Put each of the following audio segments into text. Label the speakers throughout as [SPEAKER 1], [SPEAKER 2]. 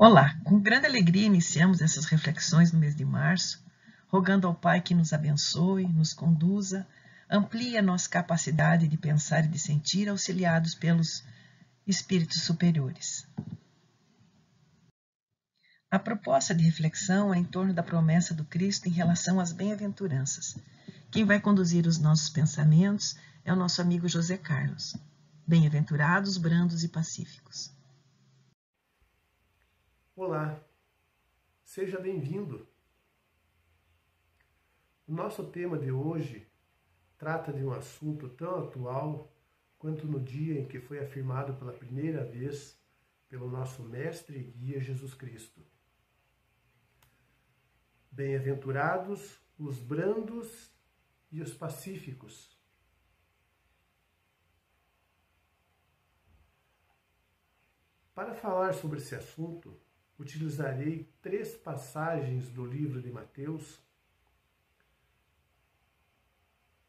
[SPEAKER 1] Olá, com grande alegria iniciamos essas reflexões no mês de março, rogando ao Pai que nos abençoe, nos conduza, amplie a nossa capacidade de pensar e de sentir, auxiliados pelos espíritos superiores. A proposta de reflexão é em torno da promessa do Cristo em relação às bem-aventuranças. Quem vai conduzir os nossos pensamentos é o nosso amigo José Carlos. Bem-aventurados, brandos e pacíficos.
[SPEAKER 2] Olá, seja bem-vindo. O nosso tema de hoje trata de um assunto tão atual quanto no dia em que foi afirmado pela primeira vez pelo nosso Mestre e Guia Jesus Cristo. Bem-aventurados os brandos e os pacíficos. Para falar sobre esse assunto, utilizarei 3 passagens do livro de Mateus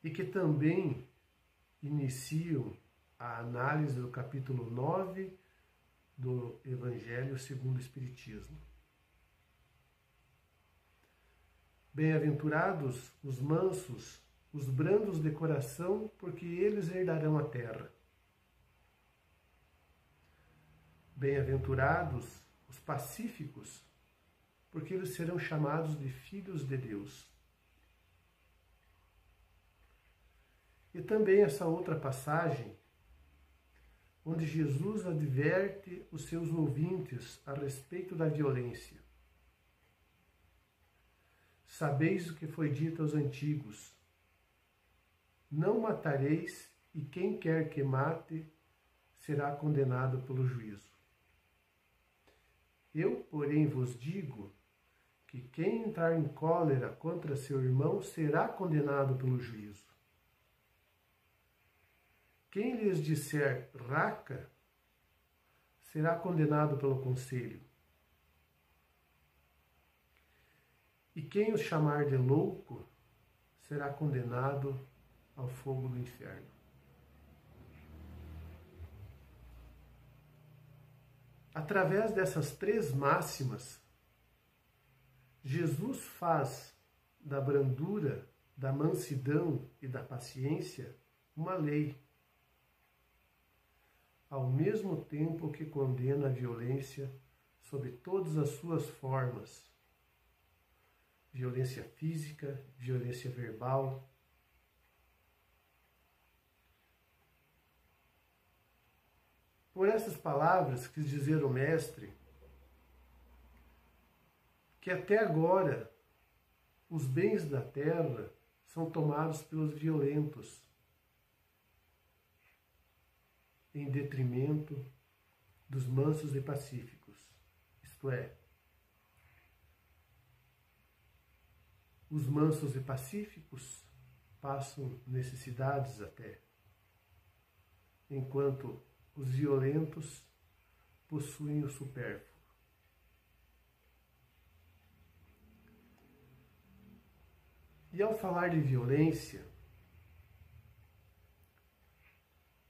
[SPEAKER 2] e que também iniciam a análise do capítulo 9 do Evangelho segundo o Espiritismo. Bem-aventurados os mansos, os brandos de coração, porque eles herdarão a terra. Bem-aventurados os pacíficos, porque eles serão chamados de filhos de Deus. E também essa outra passagem, onde Jesus adverte os seus ouvintes a respeito da violência. Sabeis o que foi dito aos antigos: não matareis, e quem quer que mate será condenado pelo juízo. Eu, porém, vos digo que quem entrar em cólera contra seu irmão será condenado pelo juízo. Quem lhes disser raca será condenado pelo conselho. E quem os chamar de louco será condenado ao fogo do inferno. Através dessas 3 máximas, Jesus faz da brandura, da mansidão e da paciência uma lei, ao mesmo tempo que condena a violência sob todas as suas formas: violência física, violência verbal. Por essas palavras, quis dizer o Mestre que até agora os bens da terra são tomados pelos violentos, em detrimento dos mansos e pacíficos. Isto é, os mansos e pacíficos passam necessidades até, enquanto os violentos possuem o supérfluo. E ao falar de violência,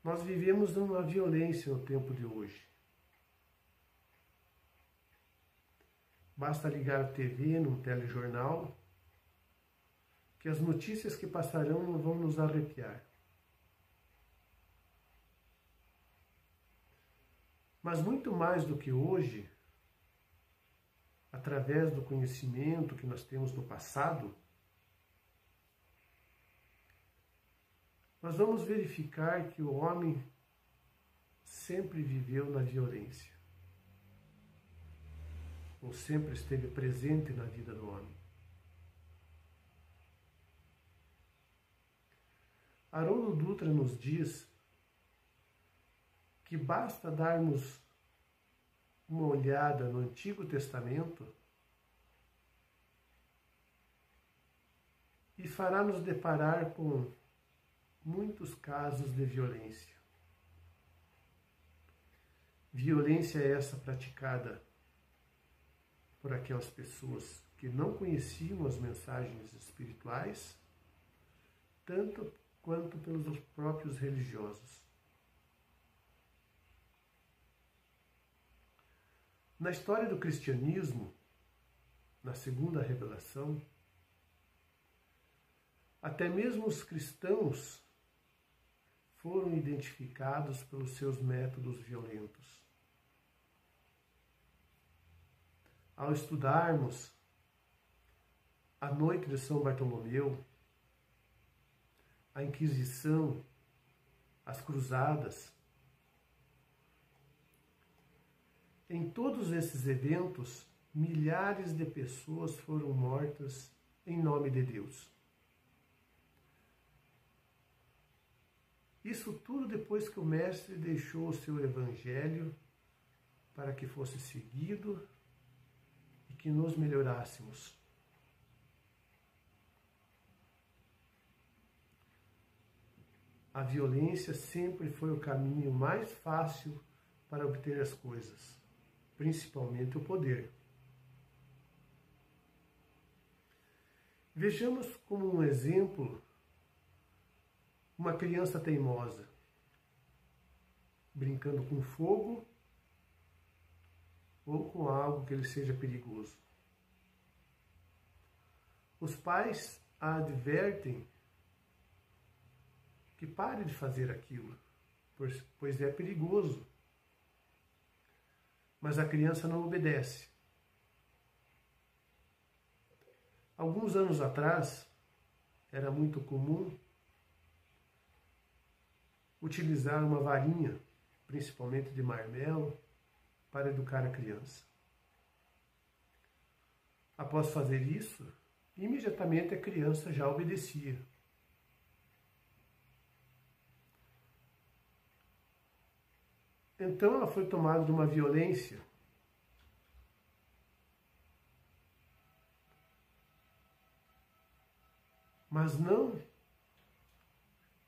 [SPEAKER 2] nós vivemos uma violência no tempo de hoje. Basta ligar a TV num telejornal que as notícias que passarão não vão nos arrepiar. Mas muito mais do que hoje, através do conhecimento que nós temos no passado, nós vamos verificar que o homem sempre viveu na violência, ou sempre esteve presente na vida do homem. Haroldo Dutra nos diz que basta darmos uma olhada no Antigo Testamento e fará nos deparar com muitos casos de violência. Violência essa praticada por aquelas pessoas que não conheciam as mensagens espirituais, tanto quanto pelos próprios religiosos. Na história do cristianismo, na segunda revelação, até mesmo os cristãos foram identificados pelos seus métodos violentos. Ao estudarmos a noite de São Bartolomeu, a Inquisição, as Cruzadas, em todos esses eventos, milhares de pessoas foram mortas em nome de Deus. Isso tudo depois que o Mestre deixou o seu Evangelho para que fosse seguido e que nos melhorássemos. A violência sempre foi o caminho mais fácil para obter as coisas, principalmente o poder. Vejamos como um exemplo uma criança teimosa, brincando com fogo ou com algo que lhe seja perigoso. Os pais a advertem que pare de fazer aquilo, pois é perigoso. Mas a criança não obedece. Alguns anos atrás, era muito comum utilizar uma varinha, principalmente de marmelo, para educar a criança. Após fazer isso, imediatamente a criança já obedecia. Então ela foi tomada de uma violência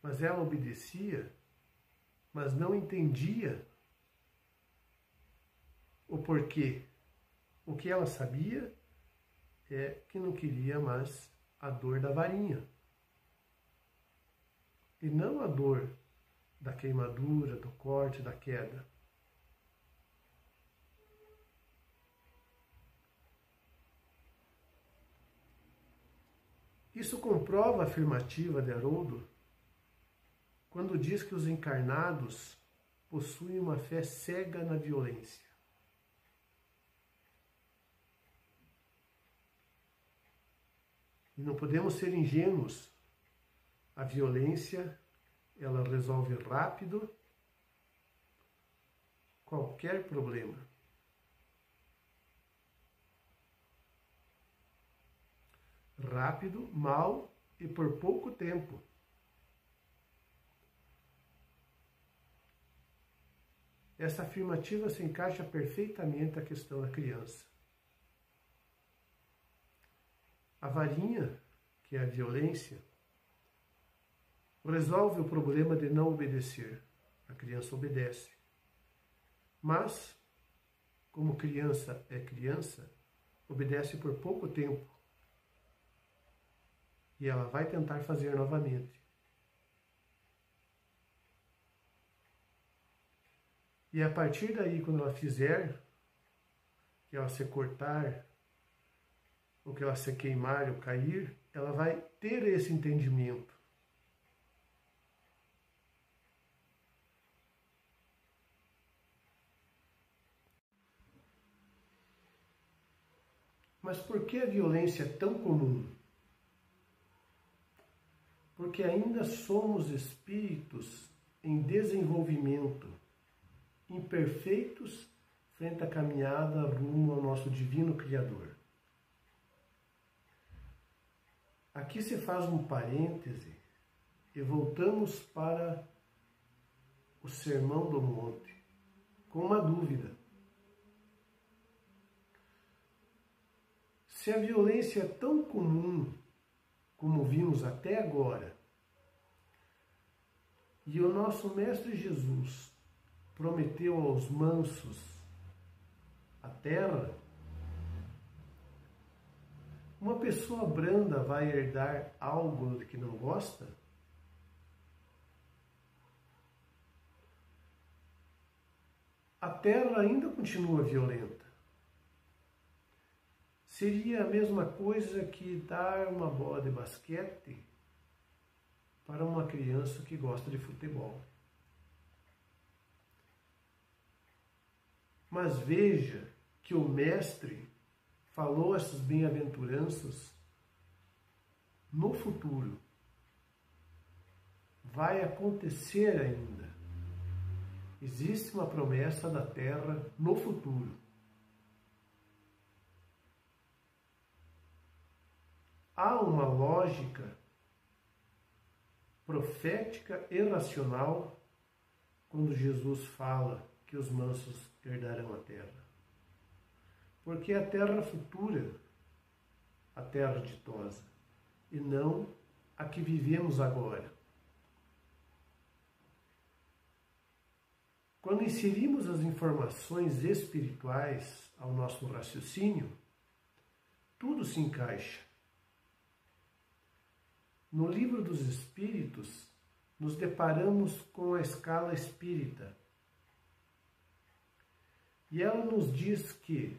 [SPEAKER 2] mas ela obedecia, mas não entendia o porquê. O que ela sabia é que não queria mais a dor da varinha e não a dor da queimadura, do corte, da queda. Isso comprova a afirmativa de Haroldo quando diz que os encarnados possuem uma fé cega na violência. E não podemos ser ingênuos. A violência, ela resolve rápido qualquer problema. Rápido, mal e por pouco tempo. Essa afirmativa se encaixa perfeitamente à questão da criança. A varinha, que é a violência, resolve o problema de não obedecer. A criança obedece. Mas, como criança é criança, obedece por pouco tempo. E ela vai tentar fazer novamente. E a partir daí, quando ela fizer, que ela se cortar, ou que ela se queimar ou cair, ela vai ter esse entendimento. Mas por que a violência é tão comum? Porque ainda somos espíritos em desenvolvimento, imperfeitos frente à caminhada rumo ao nosso divino Criador. Aqui se faz um parêntese e voltamos para o Sermão do Monte, com uma dúvida. Se a violência é tão comum como vimos até agora, e o nosso Mestre Jesus prometeu aos mansos a terra, uma pessoa branda vai herdar algo de que não gosta? A terra ainda continua violenta. seria a mesma coisa que dar uma bola de basquete para uma criança que gosta de futebol. Mas veja que o Mestre falou essas bem-aventuranças no futuro. Vai acontecer ainda. Existe uma promessa da terra no futuro. Há uma lógica profética e racional quando Jesus fala que os mansos herdarão a terra. Porque é a terra futura, a terra ditosa, e não a que vivemos agora. Quando inserimos as informações espirituais ao nosso raciocínio, tudo se encaixa. No Livro dos Espíritos, nos deparamos com a escala espírita. E ela nos diz que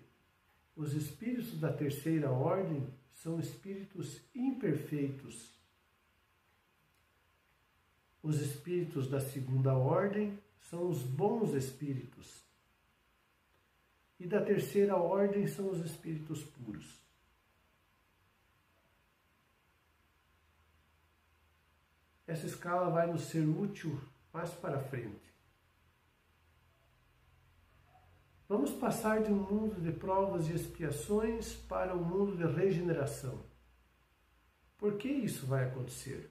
[SPEAKER 2] os espíritos da terceira ordem são espíritos imperfeitos. Os espíritos da segunda ordem são os bons espíritos. E da terceira ordem são os espíritos puros. Essa escala vai nos ser útil mais para frente. Vamos passar de um mundo de provas e expiações para um mundo de regeneração. Por que isso vai acontecer?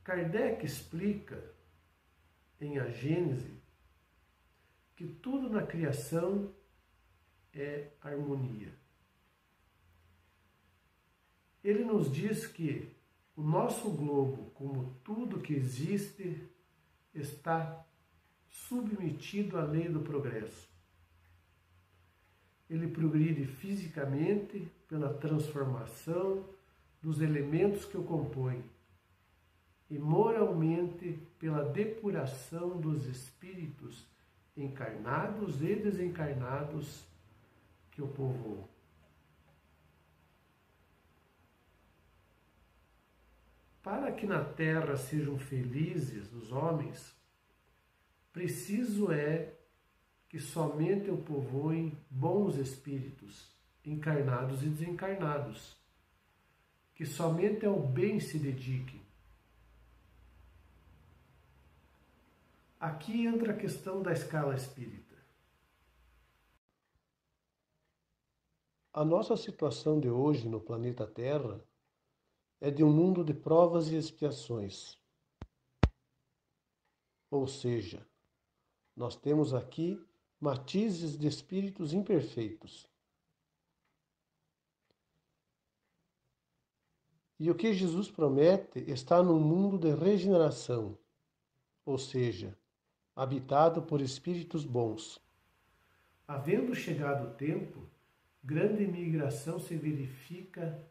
[SPEAKER 2] Kardec explica em A Gênese que tudo na criação é harmonia. Ele nos diz que o nosso globo, como tudo que existe, está submetido à lei do progresso. Ele progride fisicamente pela transformação dos elementos que o compõem e moralmente pela depuração dos espíritos encarnados e desencarnados que o povoam. Para que na terra sejam felizes os homens, preciso é que somente o povoem bons espíritos, encarnados e desencarnados, que somente ao bem se dediquem. Aqui entra a questão da escala espírita. A nossa situação de hoje no planeta Terra é de um mundo de provas e expiações. Ou seja, nós temos aqui matizes de espíritos imperfeitos. E o que Jesus promete está num mundo de regeneração, ou seja, habitado por espíritos bons. Havendo chegado o tempo, grande migração se verifica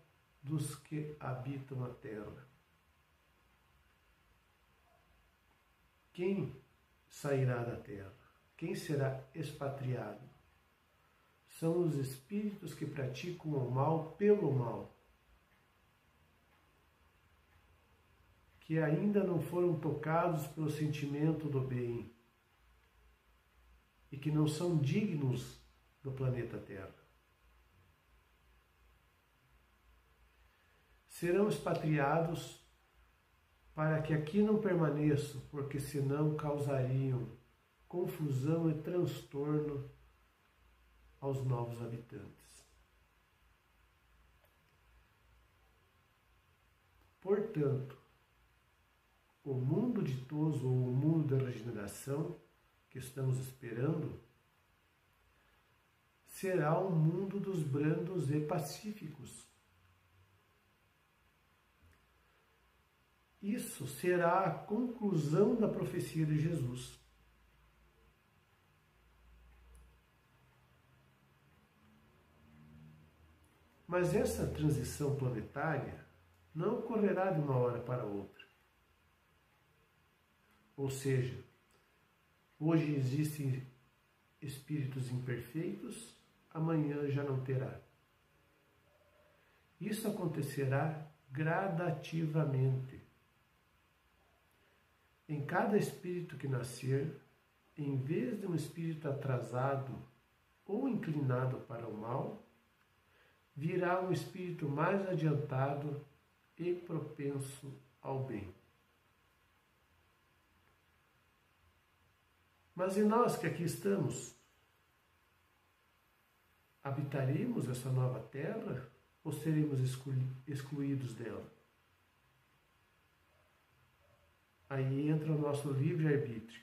[SPEAKER 2] dos que habitam a terra. Quem sairá da terra? Quem será expatriado? São os espíritos que praticam o mal pelo mal, que ainda não foram tocados pelo sentimento do bem e que não são dignos do planeta Terra. Serão expatriados para que aqui não permaneçam, porque senão causariam confusão e transtorno aos novos habitantes. Portanto, o mundo ditoso ou o mundo da regeneração que estamos esperando será um mundo dos brandos e pacíficos. Isso será a conclusão da profecia de Jesus. Mas essa transição planetária não ocorrerá de uma hora para outra. Ou seja, hoje existem espíritos imperfeitos, amanhã já não terá. Isso acontecerá gradativamente. Em cada espírito que nascer, em vez de um espírito atrasado ou inclinado para o mal, virá um espírito mais adiantado e propenso ao bem. Mas e nós que aqui estamos? Habitaremos essa nova terra ou seremos excluídos dela? Aí entra o nosso livre-arbítrio.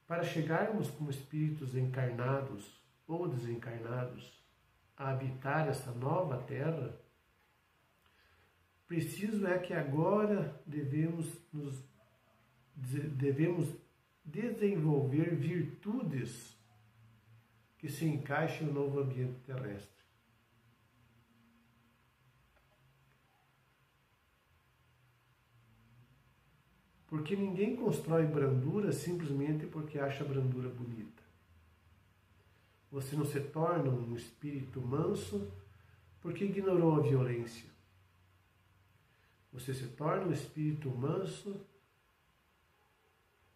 [SPEAKER 2] Para chegarmos como espíritos encarnados ou desencarnados a habitar essa nova terra, preciso é que agora devemos desenvolver virtudes que se encaixem no novo ambiente terrestre. Porque ninguém constrói brandura simplesmente porque acha a brandura bonita. Você não se torna um espírito manso porque ignorou a violência. Você se torna um espírito manso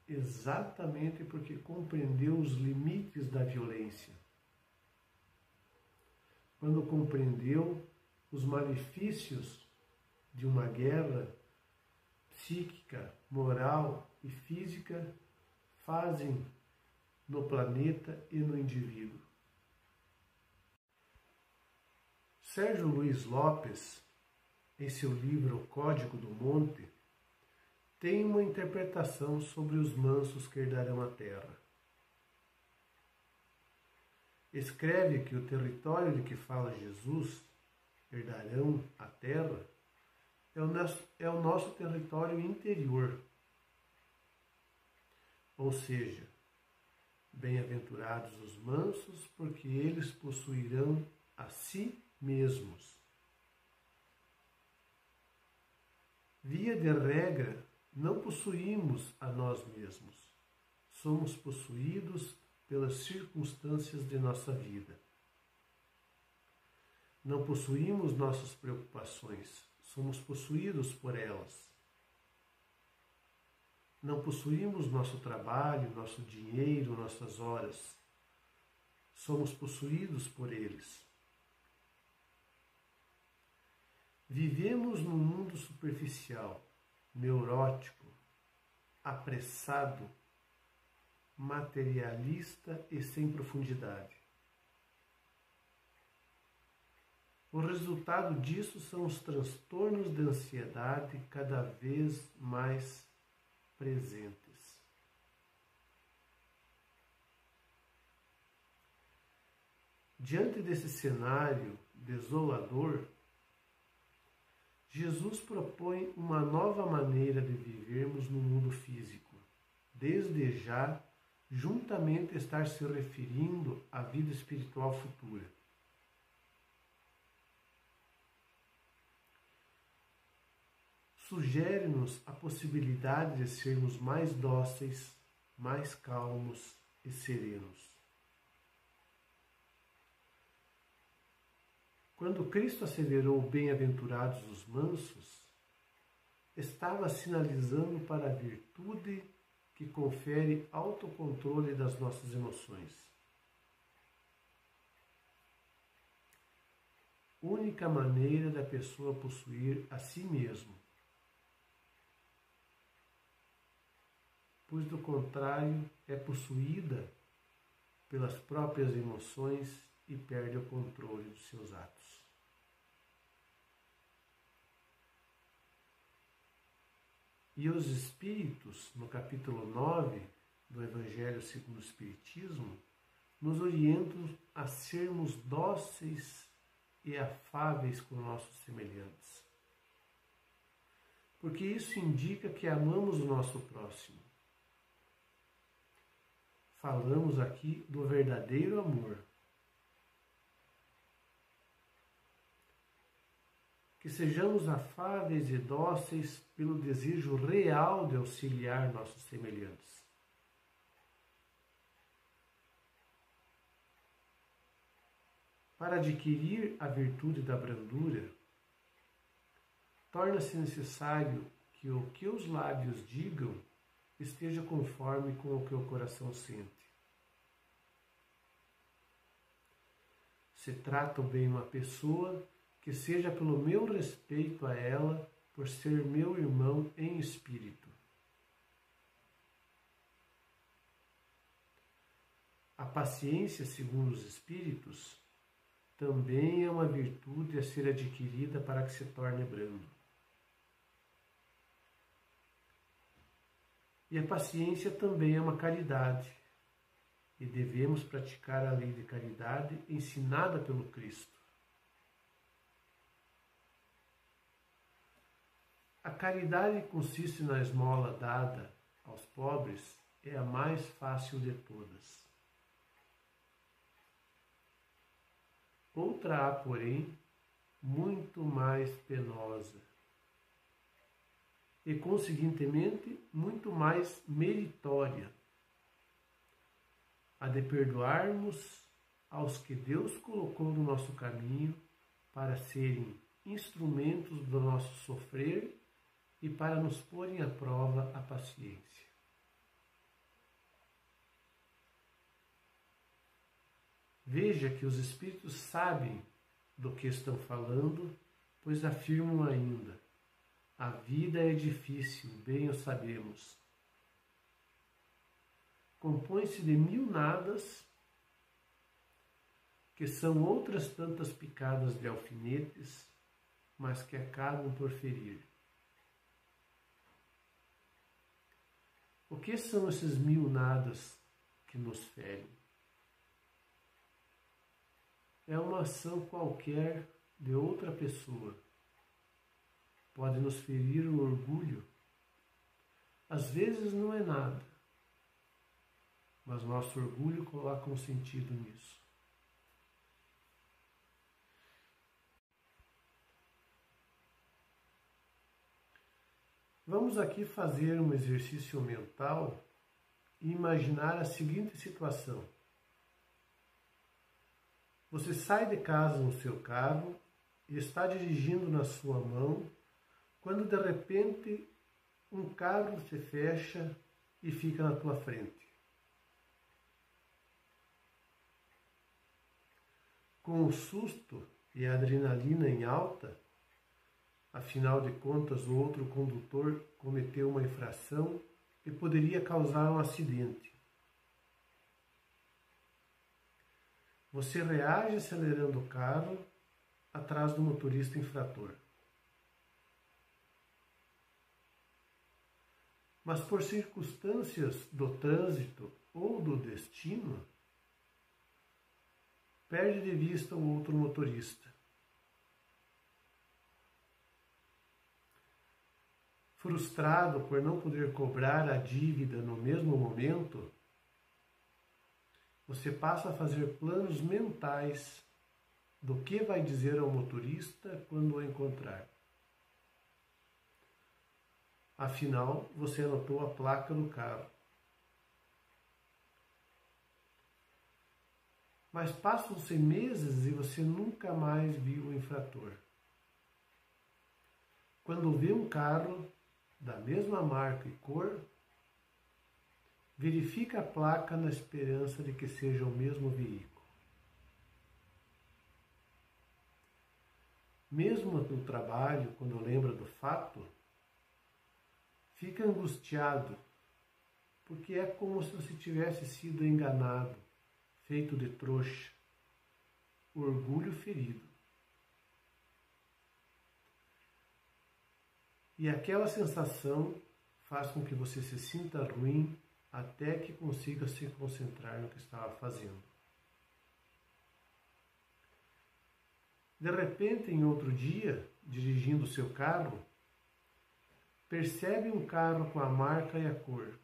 [SPEAKER 2] exatamente porque compreendeu os limites da violência. Quando compreendeu os malefícios de uma guerra psíquica, moral e física fazem no planeta e no indivíduo. Sérgio Luiz Lopes, em seu livro O Código do Monte, tem uma interpretação sobre os mansos que herdarão a terra. Escreve que o território de que fala Jesus, herdarão a terra, é o nosso território interior. Ou seja, bem-aventurados os mansos, porque eles possuirão a si mesmos. Via de regra, não possuímos a nós mesmos. Somos possuídos pelas circunstâncias de nossa vida. Não possuímos nossas preocupações. Somos possuídos por elas. Não possuímos nosso trabalho, nosso dinheiro, nossas horas. Somos possuídos por eles. Vivemos num mundo superficial, neurótico, apressado, materialista e sem profundidade. O resultado disso são os transtornos de ansiedade cada vez mais presentes. Diante desse cenário desolador, Jesus propõe uma nova maneira de vivermos no mundo físico, desde já, juntamente estar se referindo à vida espiritual futura. Sugere-nos a possibilidade de sermos mais dóceis, mais calmos e serenos. Quando Cristo acelerou bem-aventurados os mansos, estava sinalizando para a virtude que confere autocontrole das nossas emoções. Única maneira da pessoa possuir a si mesmo. Pois, do contrário, é possuída pelas próprias emoções e perde o controle dos seus atos. E os Espíritos, no capítulo 9 do Evangelho segundo o Espiritismo, nos orientam a sermos dóceis e afáveis com nossos semelhantes. Porque isso indica que amamos o nosso próximo. Falamos aqui do verdadeiro amor. Que sejamos afáveis e dóceis pelo desejo real de auxiliar nossos semelhantes. Para adquirir a virtude da brandura, torna-se necessário que o que os lábios digam esteja conforme com o que o coração sente. Se trato bem uma pessoa, que seja pelo meu respeito a ela, por ser meu irmão em espírito. A paciência, segundo os espíritos, também é uma virtude a ser adquirida para que se torne brando. E a paciência também é uma caridade, e devemos praticar a lei de caridade ensinada pelo Cristo. A caridade consiste na esmola dada aos pobres, é a mais fácil de todas. Outra há, porém, muito mais penosa e, conseguintemente, muito mais meritória, a de perdoarmos aos que Deus colocou no nosso caminho para serem instrumentos do nosso sofrer e para nos porem à prova a paciência. Veja que os Espíritos sabem do que estão falando, pois afirmam ainda: a vida é difícil, bem o sabemos. Compõe-se de 1000 nadas, que são outras tantas picadas de alfinetes, mas que acabam por ferir. O que são esses 1000 nadas que nos ferem? É uma ação qualquer de outra pessoa. Pode nos ferir o orgulho. Às vezes não é nada, mas nosso orgulho coloca um sentido nisso. Vamos aqui fazer um exercício mental e imaginar a seguinte situação. Você sai de casa no seu carro e está dirigindo na sua mão, quando de repente um carro se fecha e fica na tua frente. Com o susto e a adrenalina em alta, afinal de contas o outro condutor cometeu uma infração e poderia causar um acidente. Você reage acelerando o carro atrás do motorista infrator. Mas por circunstâncias do trânsito ou do destino, perde de vista o outro motorista. Frustrado por não poder cobrar a dívida no mesmo momento, você passa a fazer planos mentais do que vai dizer ao motorista quando o encontrar. Afinal, você anotou a placa do carro. Mas passam-se meses e você nunca mais viu o infrator. Quando vê um carro da mesma marca e cor, verifica a placa na esperança de que seja o mesmo veículo. Mesmo no trabalho, quando lembra do fato, fica angustiado, porque é como se você tivesse sido enganado, feito de trouxa, orgulho ferido. E aquela sensação faz com que você se sinta ruim até que consiga se concentrar no que estava fazendo. De repente, em outro dia, dirigindo seu carro, percebe um carro com a marca e a cor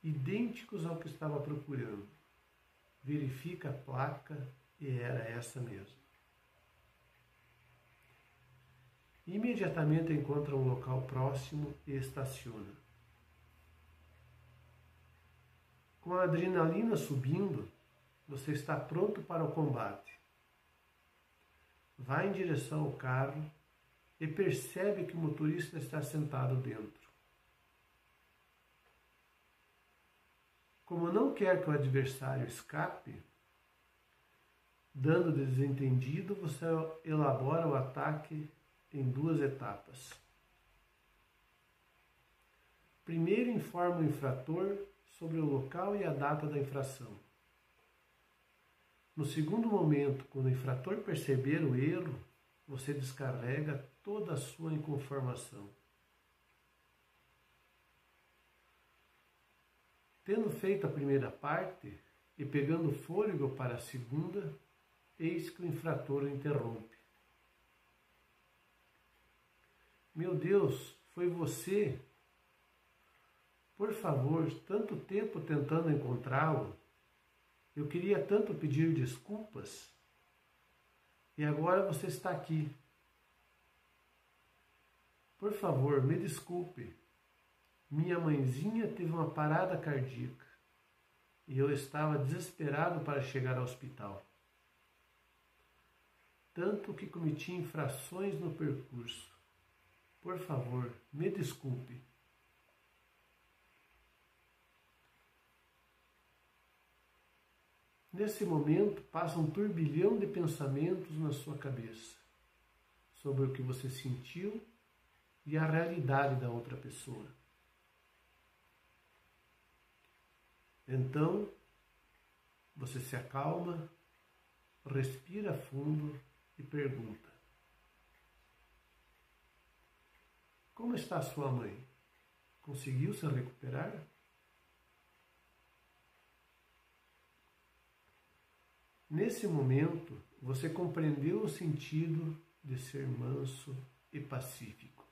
[SPEAKER 2] idênticos ao que estava procurando. Verifica a placa e era essa mesmo. Imediatamente encontra um local próximo e estaciona. Com a adrenalina subindo, você está pronto para o combate. Vai em direção ao carro e percebe que o motorista está sentado dentro. Como não quer que o adversário escape, dando desentendido, você elabora o ataque em 2 etapas. Primeiro, informa o infrator sobre o local e a data da infração. No segundo momento, quando o infrator perceber o erro, você descarrega toda a sua inconformação. Tendo feito a primeira parte e pegando fôlego para a segunda, eis que o infrator o interrompe. Meu Deus, foi você? Por favor, tanto tempo tentando encontrá-lo. Eu queria tanto pedir desculpas. E agora você está aqui. Por favor, me desculpe. Minha mãezinha teve uma parada cardíaca e eu estava desesperado para chegar ao hospital. Tanto que cometi infrações no percurso. Por favor, me desculpe. Nesse momento, passa um turbilhão de pensamentos na sua cabeça sobre o que você sentiu e a realidade da outra pessoa. Então, você se acalma, respira fundo e pergunta: como está sua mãe? Conseguiu se recuperar? Nesse momento, você compreendeu o sentido de ser manso e pacífico.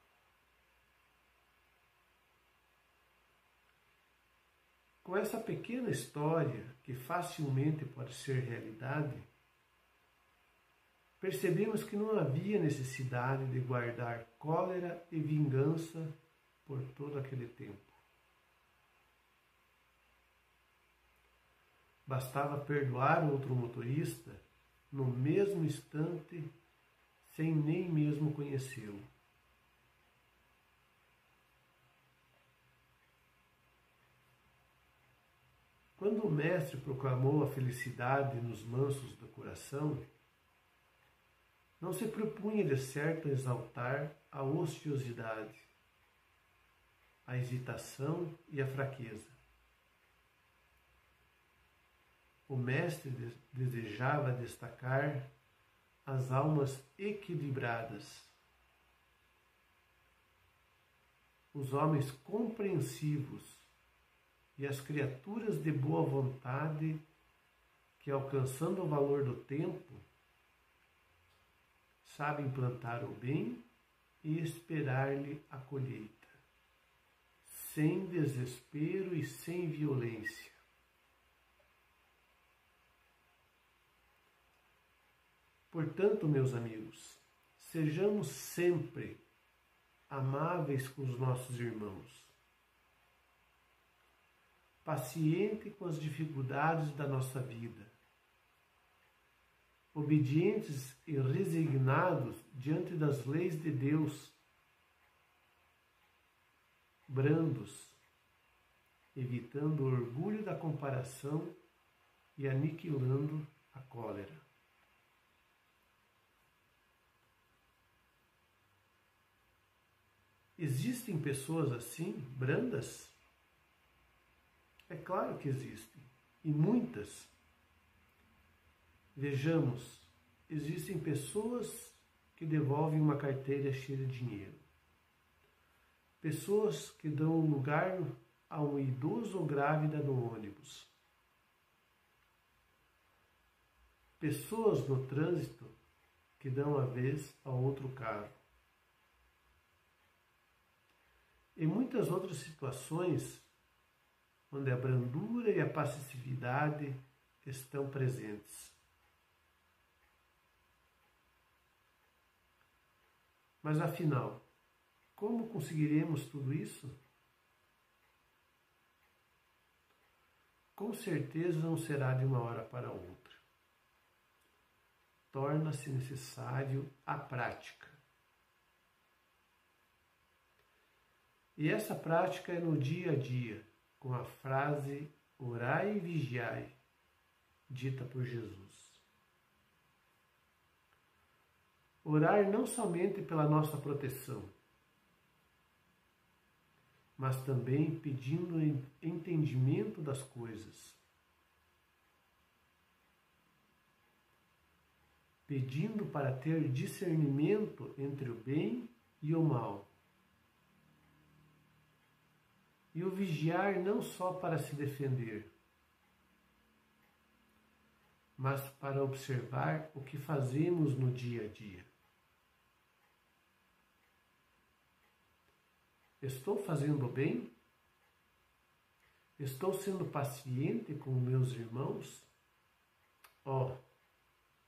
[SPEAKER 2] Com essa pequena história, que facilmente pode ser realidade, percebemos que não havia necessidade de guardar cólera e vingança por todo aquele tempo. Bastava perdoar outro motorista no mesmo instante, sem nem mesmo conhecê-lo. Quando o Mestre proclamou a felicidade nos mansos do coração, não se propunha de certo exaltar a ociosidade, a hesitação e a fraqueza. O Mestre desejava destacar as almas equilibradas, os homens compreensivos e as criaturas de boa vontade que, alcançando o valor do tempo, sabem plantar o bem e esperar-lhe a colheita, sem desespero e sem violência. Portanto, meus amigos, sejamos sempre amáveis com os nossos irmãos, pacientes com as dificuldades da nossa vida, obedientes e resignados diante das leis de Deus, brandos, evitando o orgulho da comparação e aniquilando a cólera. Existem pessoas assim, brandas? É claro que existem, e muitas. Vejamos, existem pessoas que devolvem uma carteira cheia de dinheiro. Pessoas que dão lugar a um idoso ou grávida no ônibus. Pessoas no trânsito que dão a vez a outro carro. E muitas outras situações onde a brandura e a passividade estão presentes. Mas afinal, como conseguiremos tudo isso? com certeza não será de uma hora para outra. Torna-se necessário a prática. E essa prática é no dia a dia, com a frase orai e vigiai, dita por Jesus. Orar não somente pela nossa proteção, mas também pedindo entendimento das coisas, pedindo para ter discernimento entre o bem e o mal. E o vigiar não só para se defender, mas para observar o que fazemos no dia a dia. Estou fazendo o bem? Estou sendo paciente com meus irmãos?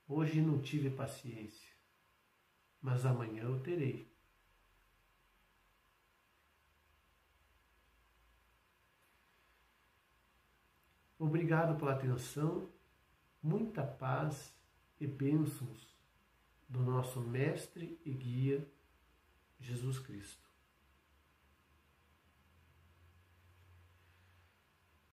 [SPEAKER 2] Hoje não tive paciência, mas amanhã eu terei. Obrigado pela atenção, muita paz e bênçãos do nosso Mestre e Guia, Jesus Cristo.